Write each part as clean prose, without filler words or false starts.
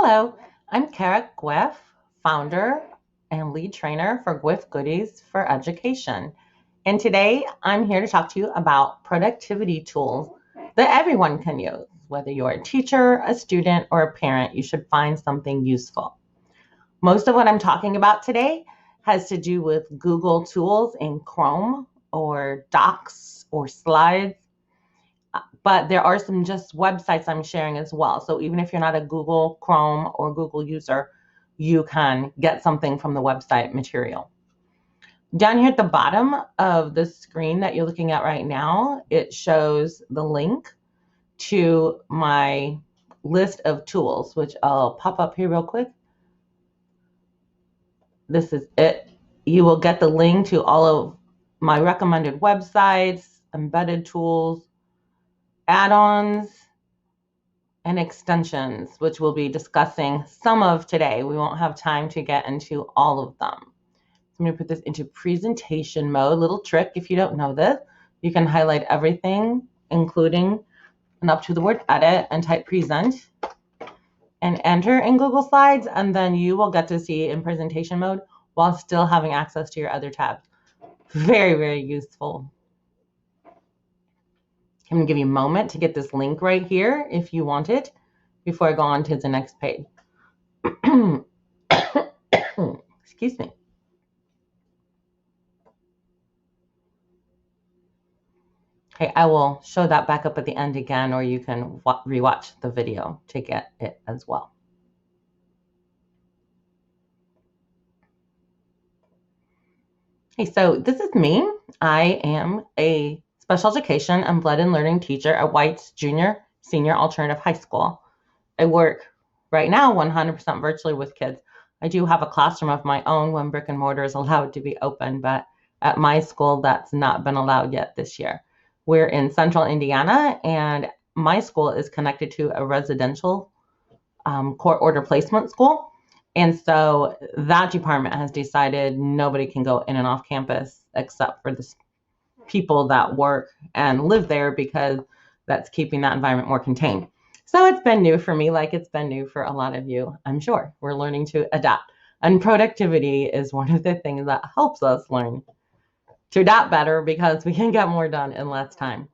Hello, I'm Kara Guiff, founder and lead trainer for Guiff Goodies for Education. And today I'm here to talk to you about productivity tools that everyone can use. Whether you're a teacher, a student, or a parent, you should find something useful. Most of what I'm talking about today has to do with Google tools in Chrome or Docs or Slides, but there are some just websites I'm sharing as well. So even if you're not a Google Chrome or Google user, you can get something from the website material. Down here at the bottom of the screen that you're looking at right now, it shows the link to my list of tools, which I'll pop up here real quick. This is it. You will get the link to all of my recommended websites, embedded tools, add-ons, and extensions, which we'll be discussing some of today. We won't have time to get into all of them. So I'm going to put this into presentation mode. Little trick, if you don't know this, you can highlight everything, including and up to the word edit, and type present and enter in Google Slides, and then you will get to see in presentation mode while still having access to your other tabs. Very, very useful. I'm going to give you a moment to get this link right here if you want it before I go on to the next page. Excuse me. Okay, I will show that back up at the end again, or you can rewatch the video to get it as well. Okay, so this is me. I am a special education and blended learning teacher at White's Junior Senior Alternative High School. I work right now 100% virtually with kids. I do have a classroom of my own when brick and mortar is allowed to be open, but at my school, that's not been allowed yet this year. We're in central Indiana, and my school is connected to a residential court order placement school. And so that department has decided nobody can go in and off campus except for the people that work and live there, because that's keeping that environment more contained. So it's been new for me, like it's been new for a lot of you, I'm sure. We're learning to adapt. And productivity is one of the things that helps us learn to adapt better, because we can get more done in less time.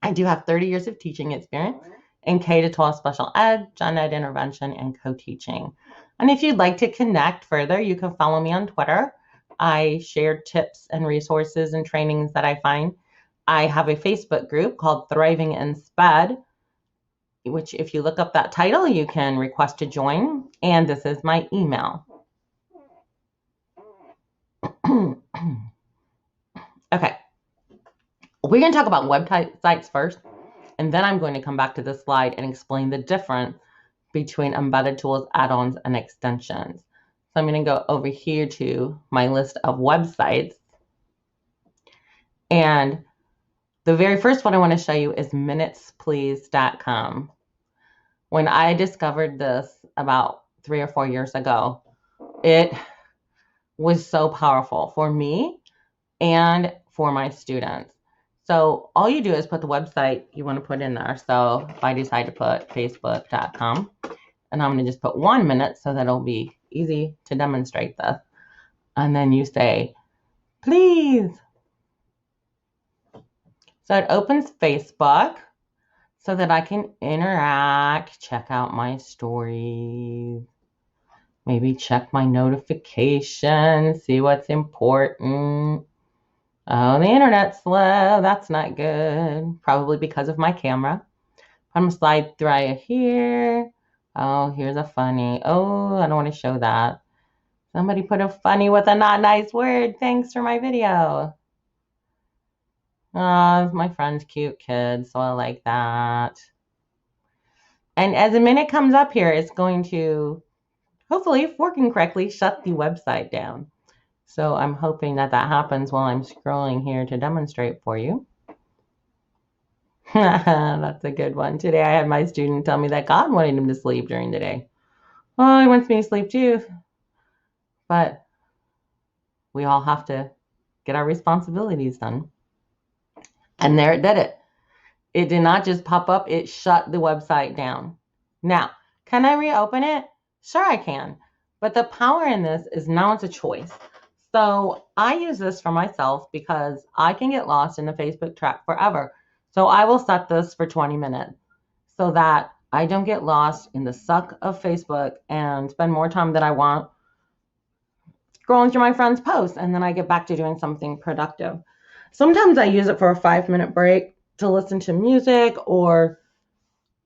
I do have 30 years of teaching experience in K-12 special ed, gen ed intervention, and co-teaching. And if you'd like to connect further, you can follow me on Twitter. I share tips and resources and trainings that I find. I have a Facebook group called Thriving in SPED, which if you look up that title, you can request to join. And this is my email. Okay, we're going to talk about websites first, and then I'm going to come back to this slide and explain the difference between embedded tools, add-ons, and extensions. So I'm going to go over here to my list of websites. And the very first one I want to show you is minutesplease.com. When I discovered this about 3 or 4 years ago, it was so powerful for me and for my students. So all you do is put the website you want to put in there. So if I decide to put facebook.com, and I'm going to just put 1 minute so that it'll be easy to demonstrate this. And then you say, please. So it opens Facebook so that I can interact, check out my stories, maybe check my notifications, see what's important. Oh, the internet's slow. That's not good. Probably because of my camera. I'm going to slide through right here. Oh, here's a funny. Oh, I don't want to show that. Somebody put a funny with a not nice word. Thanks for my video. Oh, my friend's cute kid, so I like that. And as a minute comes up here, it's going to, hopefully, if working correctly, shut the website down. So I'm hoping that that happens while I'm scrolling here to demonstrate for you. That's a good one. Today I had my student tell me that God wanted him to sleep during the day. Oh, he wants me to sleep too. But we all have to get our responsibilities done. And there it did it. It did not just pop up, it shut the website down. Now, Can I reopen it? Sure, I can. But the power in this is now it's a choice. So I use this for myself because I can get lost in the Facebook track forever. So I will set this for 20 minutes so that I don't get lost in the suck of Facebook and spend more time than I want scrolling through my friends' posts, and then I get back to doing something productive. Sometimes I use it for a 5 minute break to listen to music or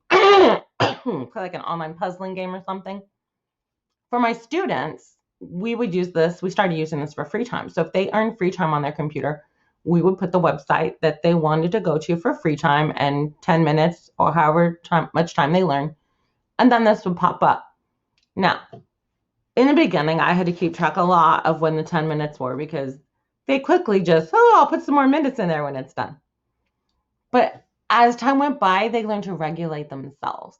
play like an online puzzling game or something. For my students, we started using this for free time. So if they earn free time on their computer, we would put the website that they wanted to go to for free time and 10 minutes or much time they learn. And then this would pop up. Now, in the beginning, I had to keep track a lot of when the 10 minutes were because they quickly I'll put some more minutes in there when it's done. But as time went by, they learned to regulate themselves.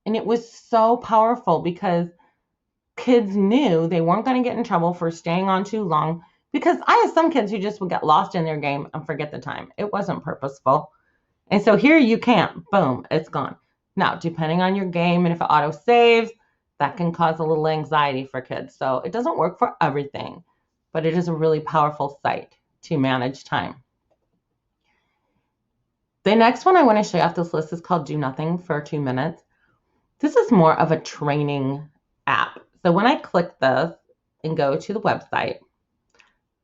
And it was so powerful because kids knew they weren't going to get in trouble for staying on too long because I have some kids who just would get lost in their game and forget the time. It wasn't purposeful. And so here you can't. Boom, it's gone. Now, depending on your game and if it auto saves, that can cause a little anxiety for kids. So it doesn't work for everything, but it is a really powerful site to manage time. The next one I want to show you off this list is called Do Nothing for 2 minutes. This is more of a training app. So when I click this and go to the website,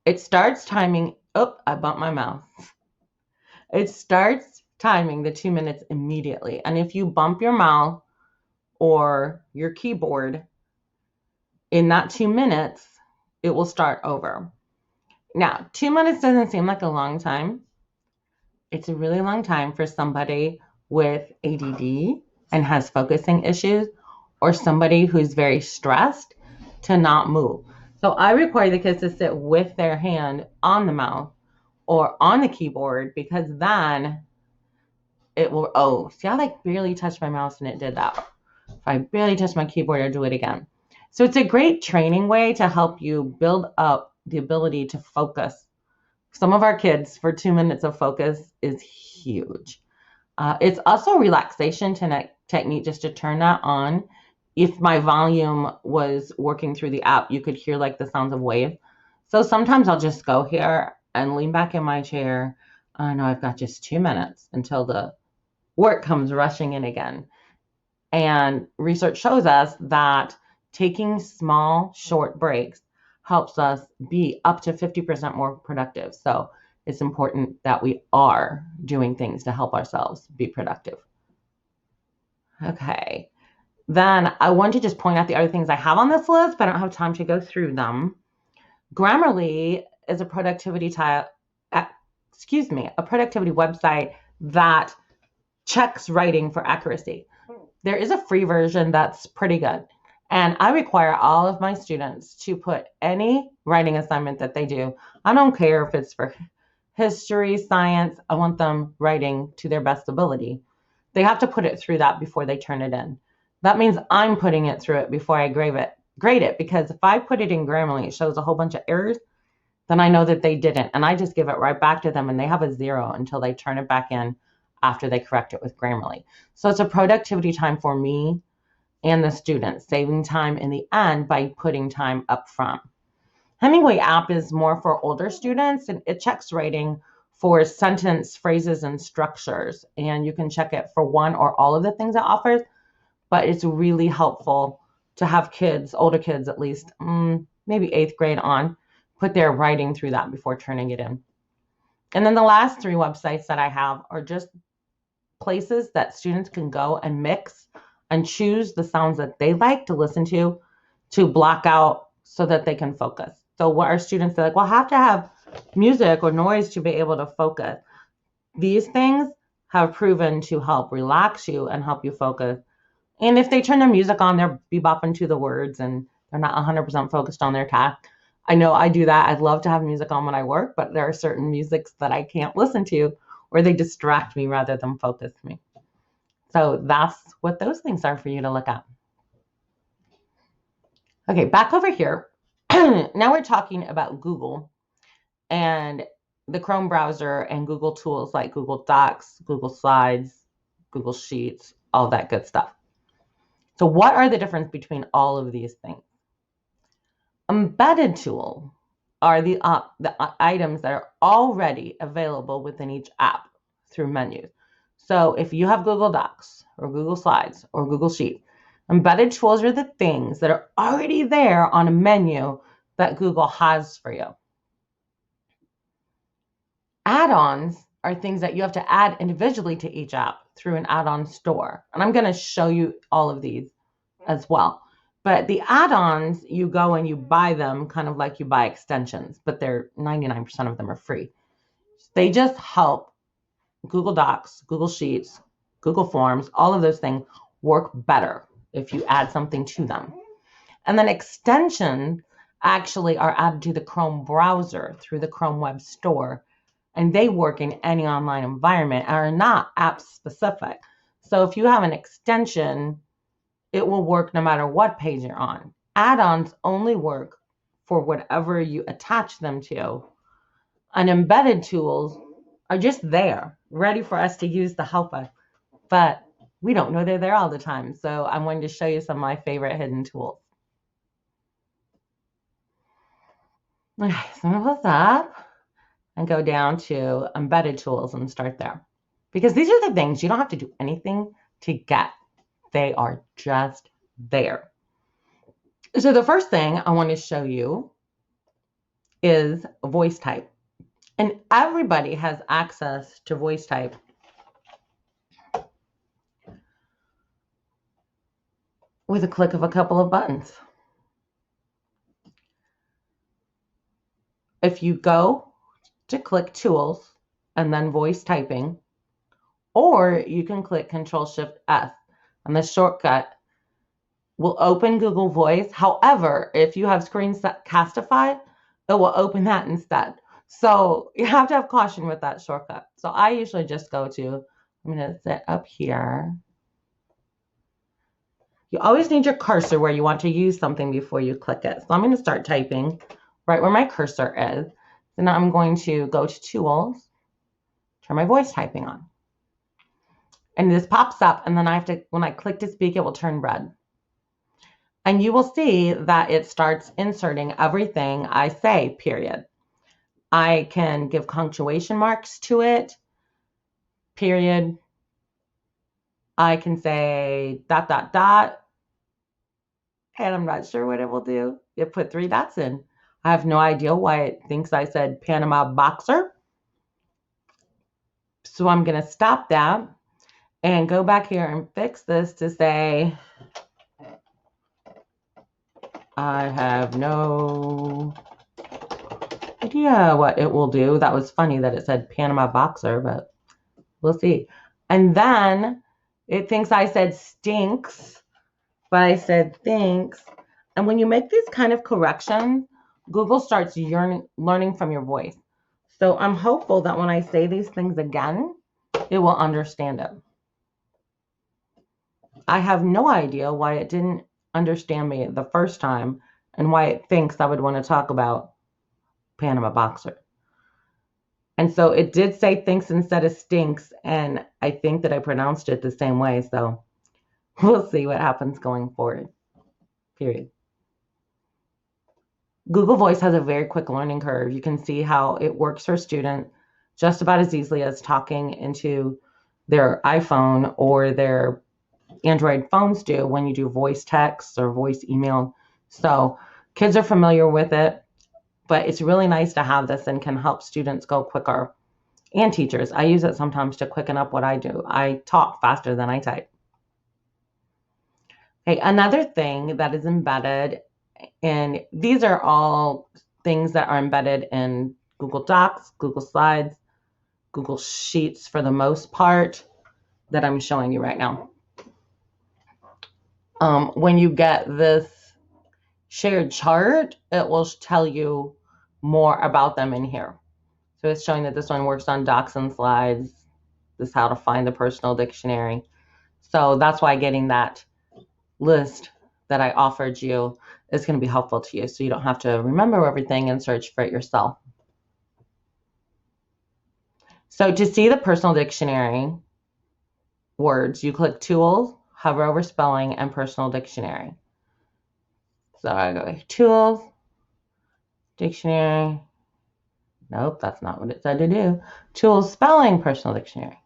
it starts timing. Oh, I bumped my mouse. It starts timing the 2 minutes immediately. And if you bump your mouse or your keyboard in that 2 minutes, it will start over. Now, 2 minutes doesn't seem like a long time. It's a really long time for somebody with ADD and has focusing issues or somebody who's very stressed to not move. So I require the kids to sit with their hand on the mouse or on the keyboard because then it will, see, I like barely touched my mouse and it did that. If I barely touched my keyboard, I'll do it again. So it's a great training way to help you build up the ability to focus. Some of our kids for 2 minutes of focus is huge. It's also a relaxation technique just to turn that on. If my volume was working through the app, you could hear like the sounds of waves. So sometimes I'll just go here and lean back in my chair. I know I've got just 2 minutes until the work comes rushing in again. And research shows us that taking small, short breaks helps us be up to 50% more productive. So it's important that we are doing things to help ourselves be productive. Okay. Then I want to just point out the other things I have on this list, but I don't have time to go through them. Grammarly is a productivity website that checks writing for accuracy. There is a free version that's pretty good. And I require all of my students to put any writing assignment that they do. I don't care if it's for history, science, I want them writing to their best ability. They have to put it through that before they turn it in. That means I'm putting it through it before I grade it, because if I put it in Grammarly, it shows a whole bunch of errors, then I know that they didn't. And I just give it right back to them and they have a 0 until they turn it back in after they correct it with Grammarly. So it's a productivity time for me and the students, saving time in the end by putting time up front. Hemingway app is more for older students and it checks writing for sentence, phrases, and structures. And you can check it for one or all of the things it offers, but it's really helpful to have kids, older kids at least, maybe 8th grade on, put their writing through that before turning it in. And then the last 3 websites that I have are just places that students can go and mix and choose the sounds that they like to listen to block out so that they can focus. So what our students are like, well, I have to have music or noise to be able to focus. These things have proven to help relax you and help you focus. And if they turn their music on, they're bebopping to the words and they're not 100% focused on their task. I know I do that. I'd love to have music on when I work, but there are certain musics that I can't listen to or they distract me rather than focus me. So that's what those things are for you to look at. Okay, back over here. Now we're talking about Google and the Chrome browser and Google tools like Google Docs, Google Slides, Google Sheets, all that good stuff. So what are the difference between all of these things? Embedded tools are the items that are already available within each app through menus. So if you have Google Docs or Google Slides or Google Sheets, embedded tools are the things that are already there on a menu that Google has for you. Add-ons are things that you have to add individually to each app through an add-on store. And I'm going to show you all of these as well. But the add-ons, you go and you buy them kind of like you buy extensions, but they're 99% of them are free. They just help Google Docs, Google Sheets, Google Forms, all of those things work better if you add something to them. And then extensions actually are added to the Chrome browser through the Chrome Web Store, and they work in any online environment and are not app specific. So if you have an extension, it will work no matter what page you're on. Add-ons only work for whatever you attach them to. And embedded tools are just there, ready for us to use to help us. But we don't know they're there all the time. So I'm going to show you some of my favorite hidden tools. Okay, so I'm going to pull up and go down to embedded tools and start there. Because these are the things you don't have to do anything to get. They are just there. So the first thing I want to show you is voice type. And everybody has access to voice type. With a click of a couple of buttons. If you go to click tools and then voice typing, or you can click Control-Shift-S and the shortcut will open Google Voice. However, if you have Screencastify, it will open that instead. So you have to have caution with that shortcut. So I usually just go to, I'm going to set up here. You always need your cursor where you want to use something before you click it. So I'm going to start typing right where my cursor is. So now I'm going to go to Tools, turn my voice typing on. And this pops up, and then I have to, when I click to speak, it will turn red. And you will see that it starts inserting everything I say, period. I can give punctuation marks to it, period. I can say ... and I'm not sure what it will do. It put 3 dots in. I have no idea why it thinks I said Panama boxer. So I'm going to stop that and go back here and fix this to say, I have no idea what it will do. That was funny that it said Panama boxer, but we'll see. And then it thinks I said stinks, but I said thanks. And when you make these kind of corrections, Google starts learning from your voice. So I'm hopeful that when I say these things again, it will understand it. I have no idea why it didn't understand me the first time and why it thinks I would want to talk about Panama boxer. And so it did say thinks instead of stinks, and I think that I pronounced it the same way. So we'll see what happens going forward, period. Google Voice has a very quick learning curve. You can see how it works for a student just about as easily as talking into their iPhone or their Android phones do when you do voice text or voice email. So kids are familiar with it, but it's really nice to have this and can help students go quicker, and teachers. I use it sometimes to quicken up what I do. I talk faster than I type. Okay, another thing that is embedded, and these are all things that are embedded in Google Docs, Google Slides, Google Sheets for the most part that I'm showing you right now. When you get this shared chart, it will tell you more about them in here. So it's showing that this one works on Docs and Slides. This is how to find the personal dictionary. So that's why getting that list that I offered you is going to be helpful to you, so you don't have to remember everything and search for it yourself. So to see the personal dictionary words, you click Tools, hover over spelling and personal dictionary. So I go tools, dictionary. Nope, that's not what it said to do. Tools, spelling, personal dictionary.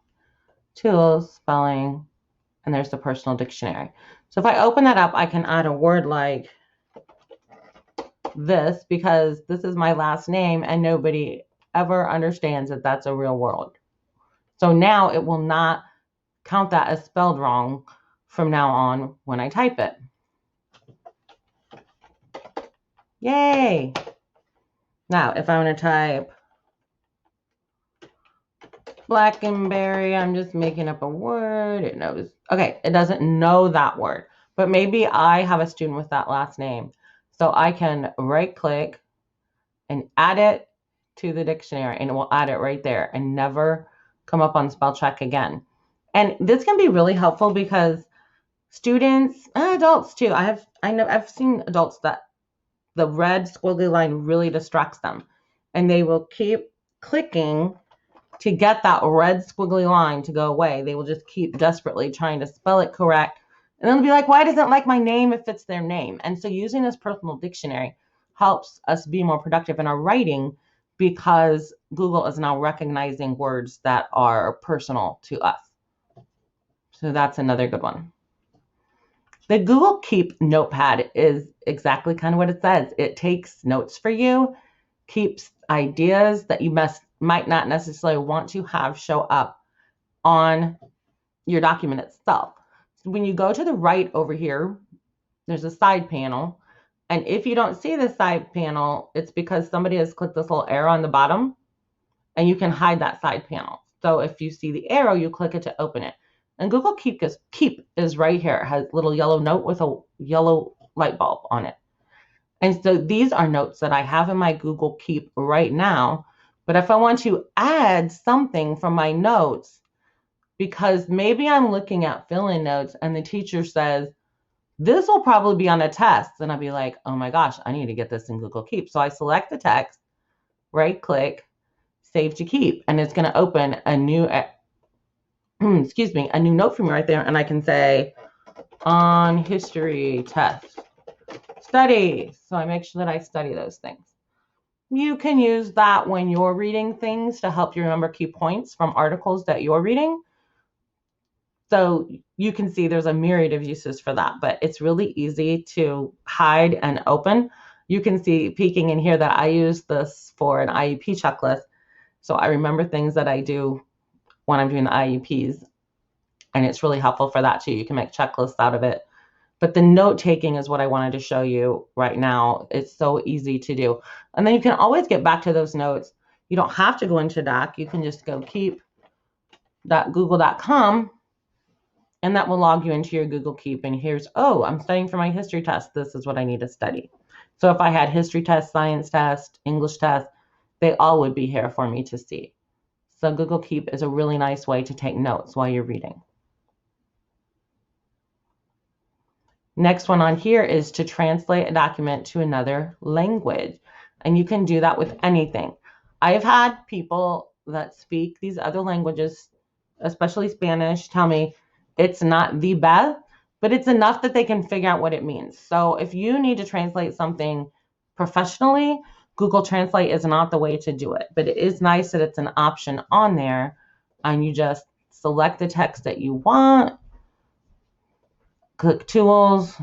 Tools, spelling, and there's the personal dictionary. So if I open that up, I can add a word like this because this is my last name and nobody ever understands that that's a real word. So now it will not count that as spelled wrong from now on when I type it. Yay! Now, if I want to type Blackenberry, I'm just making up a word. It knows. Okay, it doesn't know that word, but maybe I have a student with that last name. So I can right click and add it to the dictionary and it will add it right there and never come up on spell check again. And this can be really helpful because students, adults too. I've seen adults that the red squiggly line really distracts them and they will keep clicking to get that red squiggly line to go away. They will just keep desperately trying to spell it correct. And they'll be like, why doesn't it like my name if it's their name? And so using this personal dictionary helps us be more productive in our writing because Google is now recognizing words that are personal to us. So that's another good one. The Google Keep notepad is exactly kind of what it says. It takes notes for you, keeps ideas that you might not necessarily want to have show up on your document itself. So when you go to the right over here, there's a side panel. And if you don't see the side panel, it's because somebody has clicked this little arrow on the bottom and you can hide that side panel. So if you see the arrow, you click it to open it. And Google Keep is right here. It has a little yellow note with a yellow light bulb on it. And so these are notes that I have in my Google Keep right now. But if I want to add something from my notes, because maybe I'm looking at fill-in notes and the teacher says, this will probably be on a test. And I'll be like, oh my gosh, I need to get this in Google Keep. So I select the text, right click, save to keep. And it's going to open a new, excuse me, a new note for me right there. And I can say on history test, study. So I make sure that I study those things. You can use that when you're reading things to help you remember key points from articles that you're reading. So you can see there's a myriad of uses for that, but it's really easy to hide and open. You can see peeking in here that I use this for an IEP checklist. So I remember things that I do when I'm doing the IEPs, and it's really helpful for that too. You can make checklists out of it. But the note taking is what I wanted to show you right now. It's so easy to do. And then you can always get back to those notes. You don't have to go into Doc. You can just go keep.google.com and that will log you into your Google Keep. And here's, oh, I'm studying for my history test. This is what I need to study. So if I had history test, science test, English test, they all would be here for me to see. So Google Keep is a really nice way to take notes while you're reading. Next one on here is to translate a document to another language. And you can do that with anything. I've had people that speak these other languages, especially Spanish, tell me it's not the best, but it's enough that they can figure out what it means. So if you need to translate something professionally, Google Translate is not the way to do it. But it is nice that it's an option on there and you just select the text that you want, click tools.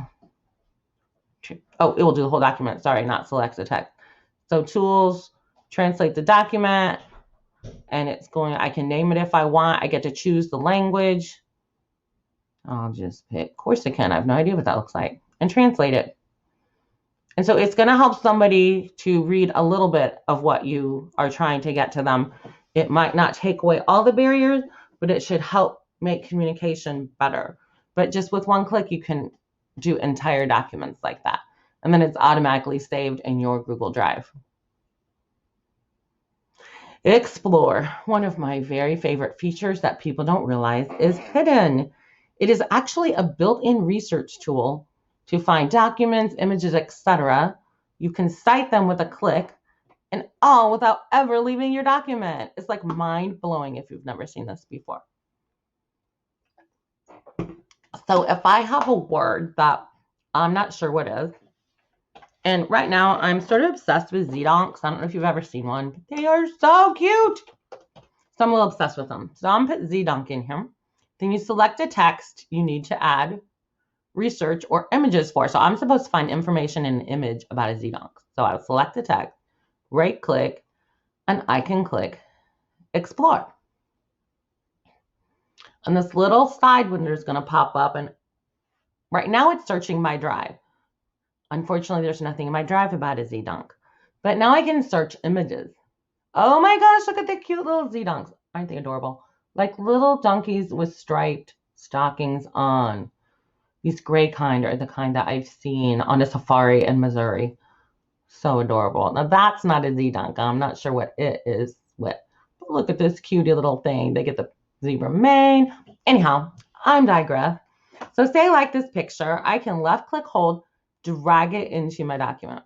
Oh, it will do the whole document. Sorry, not select the text. So tools, translate the document, and it's going, I can name it if I want. I get to choose the language. I'll just pick Corsican. I have no idea what that looks like. And translate it. And so it's going to help somebody to read a little bit of what you are trying to get to them. It might not take away all the barriers, but it should help make communication better. But just with one click, you can do entire documents like that. And then it's automatically saved in your Google Drive. Explore, one of my very favorite features that people don't realize is hidden. It is actually a built-in research tool to find documents, images, etc. You can cite them with a click and all without ever leaving your document. It's like mind-blowing if you've never seen this before. So if I have a word that I'm not sure what is, and right now I'm sort of obsessed with Z-donks. I don't know if you've ever seen one, but they are so cute. So I'm a little obsessed with them. So I'm going to put Z-donk in here. Then you select a text you need to add research or images for. So I'm supposed to find information in an image about a Z-donk. So I'll select the text, right click, and I can click explore. And this little side window is going to pop up, and right now it's searching my drive. Unfortunately, there's nothing in my drive about a Z-donk. But now I can search images. Oh my gosh, look at the cute little Z-donks. Aren't they adorable? Like little donkeys with striped stockings on. These gray kind are the kind that I've seen on a safari in Missouri. So adorable. Now that's not a Z-donk. I'm not sure what it is with. But look at this cutie little thing. They get the zebra mane. Anyhow, I'm digress. So say I like this picture, I can left click hold, drag it into my document.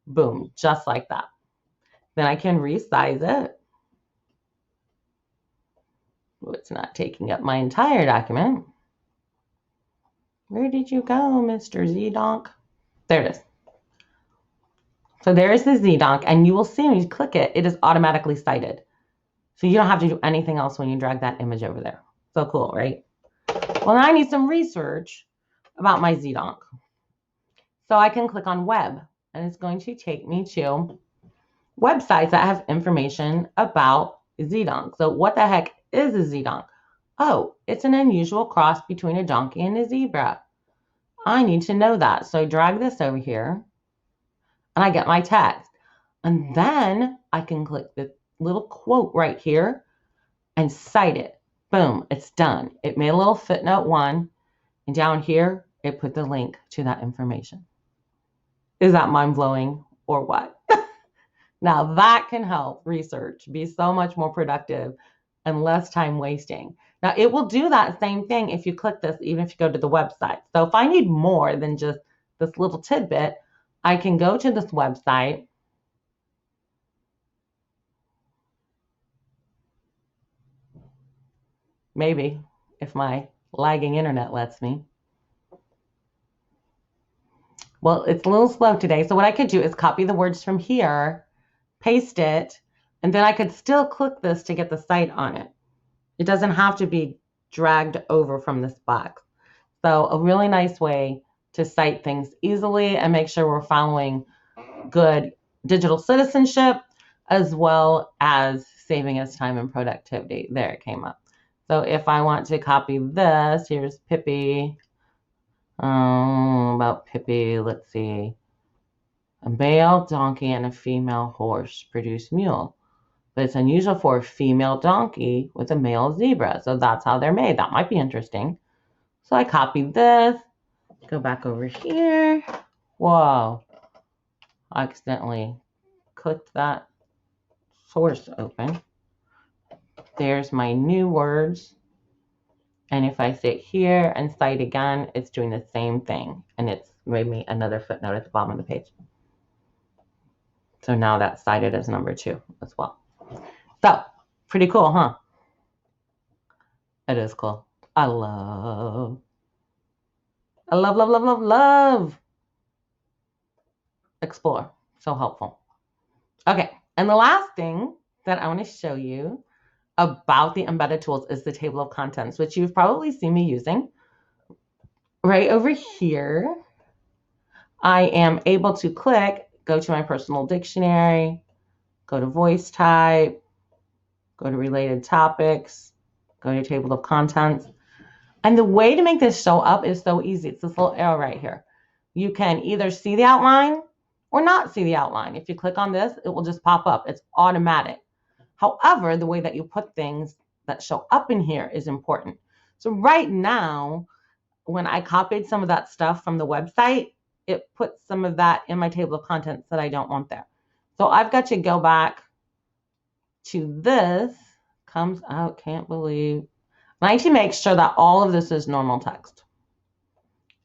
Boom, just like that. Then I can resize it. Oh, it's not taking up my entire document. Where did you go, Mr. Z-donk? There it is. So there's the Z-donk, and you will see when you click it, it is automatically cited. So you don't have to do anything else when you drag that image over there. So cool, right? Well, now I need some research about my Z-donk. So I can click on web, and it's going to take me to websites that have information about Z-donk. So what the heck is a Z-donk? Oh, it's an unusual cross between a donkey and a zebra. I need to know that. So I drag this over here, and I get my text. And then I can click the little quote right here and cite it. Boom, it's done. It made a little footnote 1, and down here, it put the link to that information. Is that mind-blowing or what? Now that can help research be so much more productive and less time wasting. Now it will do that same thing if you click this, even if you go to the website. So if I need more than just this little tidbit, I can go to this website. Maybe, if my lagging internet lets me. Well, it's a little slow today. So what I could do is copy the words from here, paste it, and then I could still click this to get the site on it. It doesn't have to be dragged over from this box. So a really nice way to cite things easily and make sure we're following good digital citizenship, as well as saving us time and productivity. There it came up. So if I want to copy this, here's Pippi. About Pippi, let's see. A male donkey and a female horse produce mule. But it's unusual for a female donkey with a male zebra. So that's how they're made. That might be interesting. So I copied this. Go back over here. Whoa. I accidentally clicked that source open. There's my new words. And if I sit here and cite again, it's doing the same thing. And it's made me another footnote at the bottom of the page. So now that's cited as number 2 as well. So, pretty cool, huh? It is cool. I love, love, love, love, love. Explore. So helpful. Okay, and the last thing that I want to show you about the embedded tools is the table of contents, which you've probably seen me using. Right over here, I am able to click, go to my personal dictionary, go to voice type, go to related topics, go to table of contents. And the way to make this show up is so easy. It's this little arrow right here. You can either see the outline or not see the outline. If you click on this, it will just pop up. It's automatic. However, the way that you put things that show up in here is important. So right now, when I copied some of that stuff from the website, it puts some of that in my table of contents that I don't want there. So I've got to go back to this. Comes out, can't believe. I need to make sure that all of this is normal text.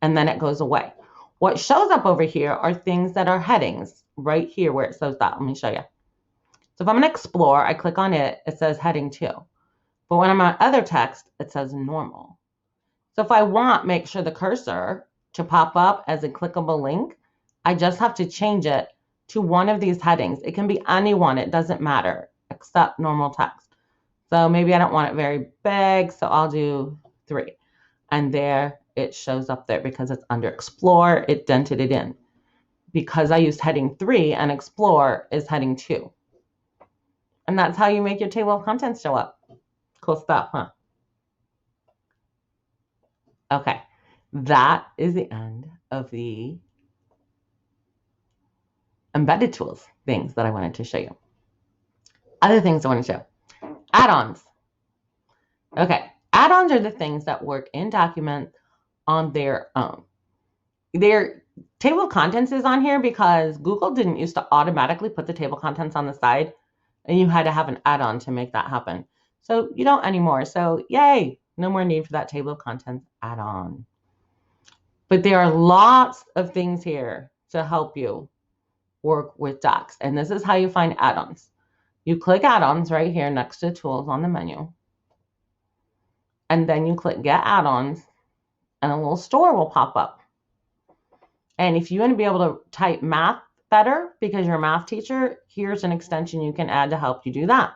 And then it goes away. What shows up over here are things that are headings right here where it says that. Let me show you. So if I'm going to explore, I click on it, it says heading 2. But when I'm on other text, it says normal. So if I make sure the cursor to pop up as a clickable link, I just have to change it to one of these headings. It can be any one, it doesn't matter, except normal text. So maybe I don't want it very big, so I'll do 3. And there it shows up there because it's under Explore, it dented it in. Because I used heading 3 and Explore is heading 2. And that's how you make your table of contents show up. Cool stuff, huh? Okay, that is the end of the embedded tools things that I wanted to show you. Other things I want to show. Add-ons. Okay, add-ons are the things that work in documents on their own. Their table of contents is on here because Google didn't used to automatically put the table of contents on the side, and you had to have an add-on to make that happen. So you don't anymore. So yay, no more need for that table of contents add-on. But there are lots of things here to help you work with docs. And this is how you find add-ons. You click add-ons right here next to tools on the menu. And then you click get add-ons and a little store will pop up. And if you want to be able to type math better because you're a math teacher, here's an extension you can add to help you do that.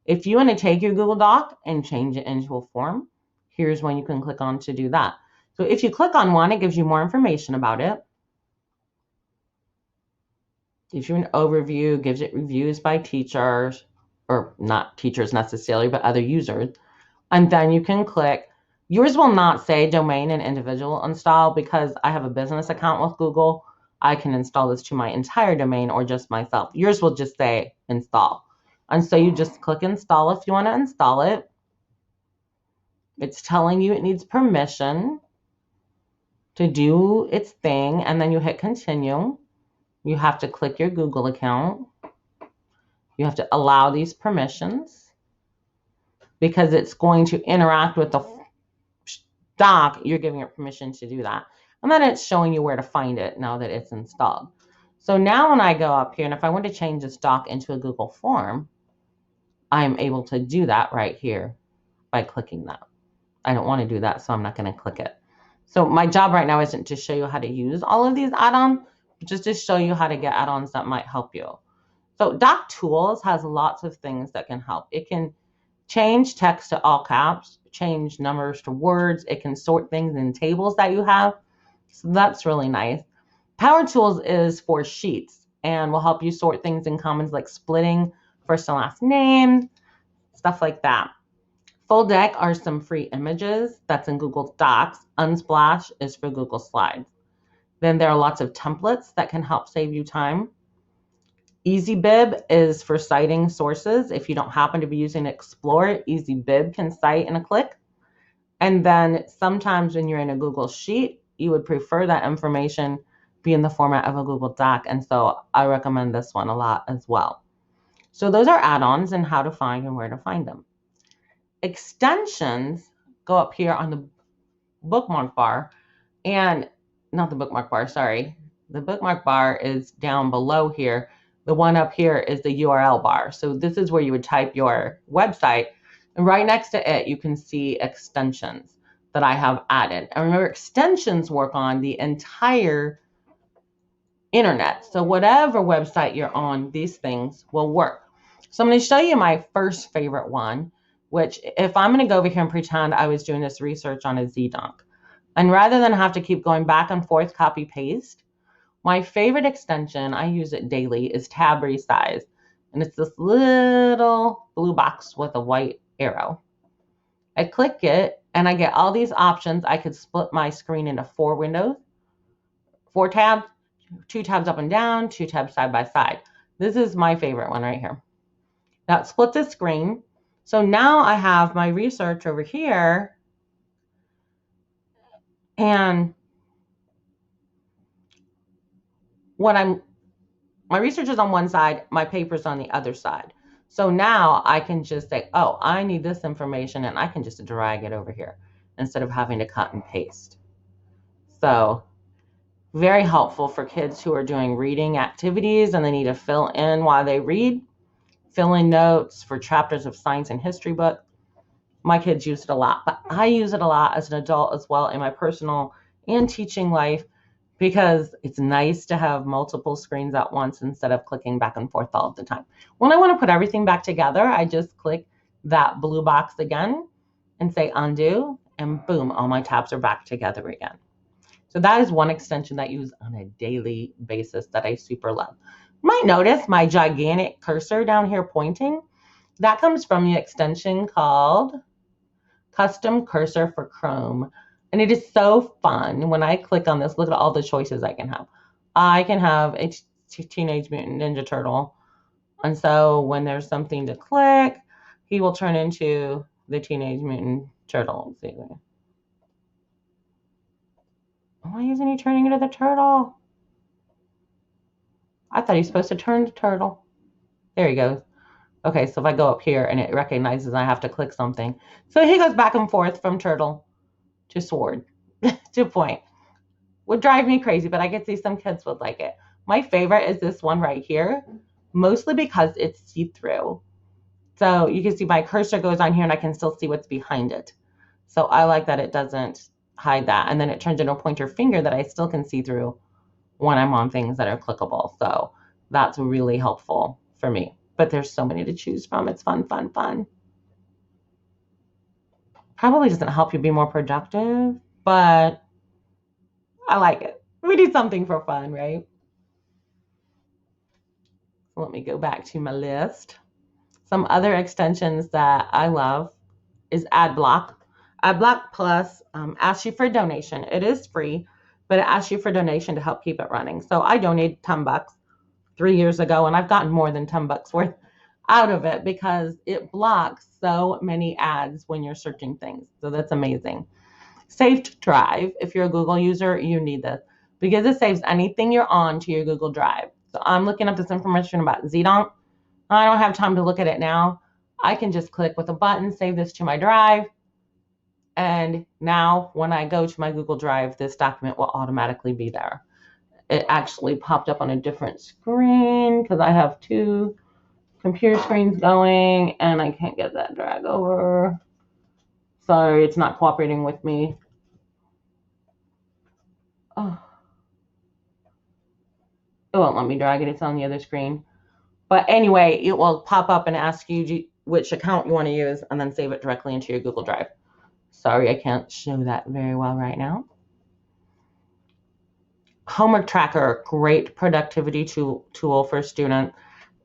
If you want to take your Google Doc and change it into a form, here's one you can click on to do that. So if you click on one, it gives you more information about it. Gives you an overview, gives it reviews by teachers, or not teachers necessarily, but other users. And then you can click. Yours will not say domain and individual install because I have a business account with Google. I can install this to my entire domain or just myself. Yours will just say install. And so you just click install if you want to install it. It's telling you it needs permission to do its thing, and then you hit continue. You have to click your Google account. You have to allow these permissions because it's going to interact with the doc. You're giving it permission to do that. And then it's showing you where to find it now that it's installed. So now when I go up here, and if I want to change this doc into a Google form, I'm able to do that right here by clicking that. I don't want to do that, so I'm not going to click it. So my job right now isn't to show you how to use all of these add-ons, but just to show you how to get add-ons that might help you. So Doc Tools has lots of things that can help. It can change text to all caps, change numbers to words. It can sort things in tables that you have. So that's really nice. Power Tools is for sheets and will help you sort things in comments like splitting first and last name, stuff like that. Full Deck are some free images. That's in Google Docs. Unsplash is for Google Slides. Then there are lots of templates that can help save you time. EasyBib is for citing sources. If you don't happen to be using Explore, EasyBib can cite in a click. And then sometimes when you're in a Google Sheet, you would prefer that information be in the format of a Google Doc. And so I recommend this one a lot as well. So those are add-ons and how to find and where to find them. Extensions go up here on the bookmark bar, and not the bookmark bar, sorry. The bookmark bar is down below here. The one up here is the URL bar. So this is where you would type your website, and right next to it, you can see extensions that I have added. And remember, extensions work on the entire internet. So whatever website you're on, these things will work. So I'm going to show you my first favorite one, which if I'm going to go over here and pretend I was doing this research on a ZDoc, and rather than have to keep going back and forth, copy paste, my favorite extension, I use it daily, is Tab Resize. And it's this little blue box with a white arrow. I click it and I get all these options. I could split my screen into 4 windows, 4 tabs, 2 tabs up and down, 2 tabs side by side. This is my favorite one right here. That splits the screen. So now I have my research over here, and my research is on one side, my paper's on the other side. So now I can just say, oh, I need this information, and I can just drag it over here instead of having to cut and paste. So very helpful for kids who are doing reading activities and they need to fill in while they read, fill in notes for chapters of science and history book. my kids use it a lot, but I use it a lot as an adult as well in my personal and teaching life because it's nice to have multiple screens at once instead of clicking back and forth all of the time. When I want to put everything back together, I just click that blue box again and say undo, and boom, all my tabs are back together again. So that is one extension that I use on a daily basis that I super love. You might notice my gigantic cursor down here pointing. That comes from the extension called Custom Cursor for Chrome. And it is so fun. When I click on this, look at all the choices I can have. I can have a Teenage Mutant Ninja Turtle. And so when there's something to click, he will turn into the Teenage Mutant Turtle. Let's see. Why isn't he turning into the turtle? I thought he's supposed to turn to turtle. There he goes. Okay, so if I go up here and it recognizes I have to click something. So he goes back and forth from turtle to sword to point. Would drive me crazy, but I could see some kids would like it. My favorite is this one right here, mostly because it's see-through. So you can see my cursor goes on here and I can still see what's behind it. So I like that it doesn't hide that. And then it turns into a pointer finger that I still can see through when I'm on things that are clickable. So that's really helpful for me. But there's so many to choose from. It's fun, fun, fun. Probably doesn't help you be more productive, but I like it. We do something for fun, right? So let me go back to my list. Some other extensions that I love is AdBlock. AdBlock Plus asks you for a donation. It is free, but it asks you for a donation to help keep it running. So I donated $10 3 years ago, and I've gotten more than $10 worth out of it because it blocks so many ads when you're searching things. So that's amazing. Saved Drive. If you're a Google user, you need this because it saves anything you're on to your Google Drive. So I'm looking up this information about ZDonk. I don't have time to look at it now. I can just click with a button, save this to my drive. And now when I go to my Google Drive, this document will automatically be there. It actually popped up on a different screen because I have two computer screens going and I can't get that drag over. Sorry, it's not cooperating with me. Oh. It won't let me drag it. It's on the other screen. But anyway, it will pop up and ask you which account you want to use and then save it directly into your Google Drive. Sorry, I can't show that very well right now. Homework Tracker, great productivity tool for students.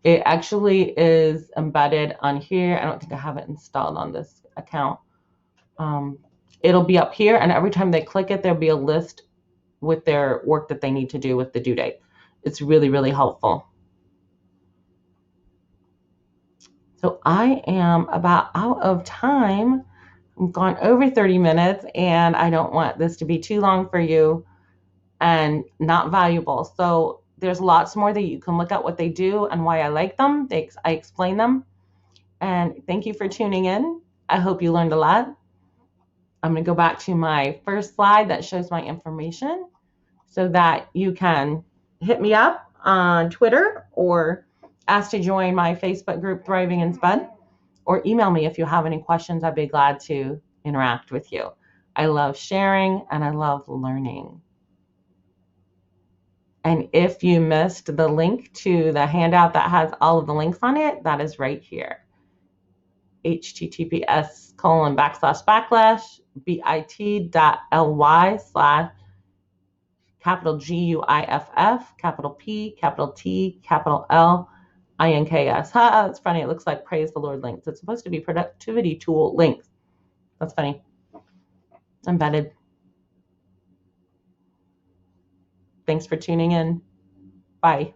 It actually is embedded on here. I don't think I have it installed on this account. It'll be up here, and every time they click it, there'll be a list with their work that they need to do with the due date. It's really, really helpful. So I am about out of time. I've gone over 30 minutes, and I don't want this to be too long for you and not valuable. So there's lots more that you can look at what they do and why I like them. I explain them. And thank you for tuning in. I hope you learned a lot. I'm going to go back to my first slide that shows my information so that you can hit me up on Twitter or ask to join my Facebook group, Thriving in SPED, or email me if you have any questions. I'd be glad to interact with you. I love sharing and I love learning. And if you missed the link to the handout that has all of the links on it, that is right here. https://bit.ly/GUIFF, That's funny. It looks like Praise the Lord links. It's supposed to be productivity tool links. That's funny. Embedded. Thanks for tuning in. Bye.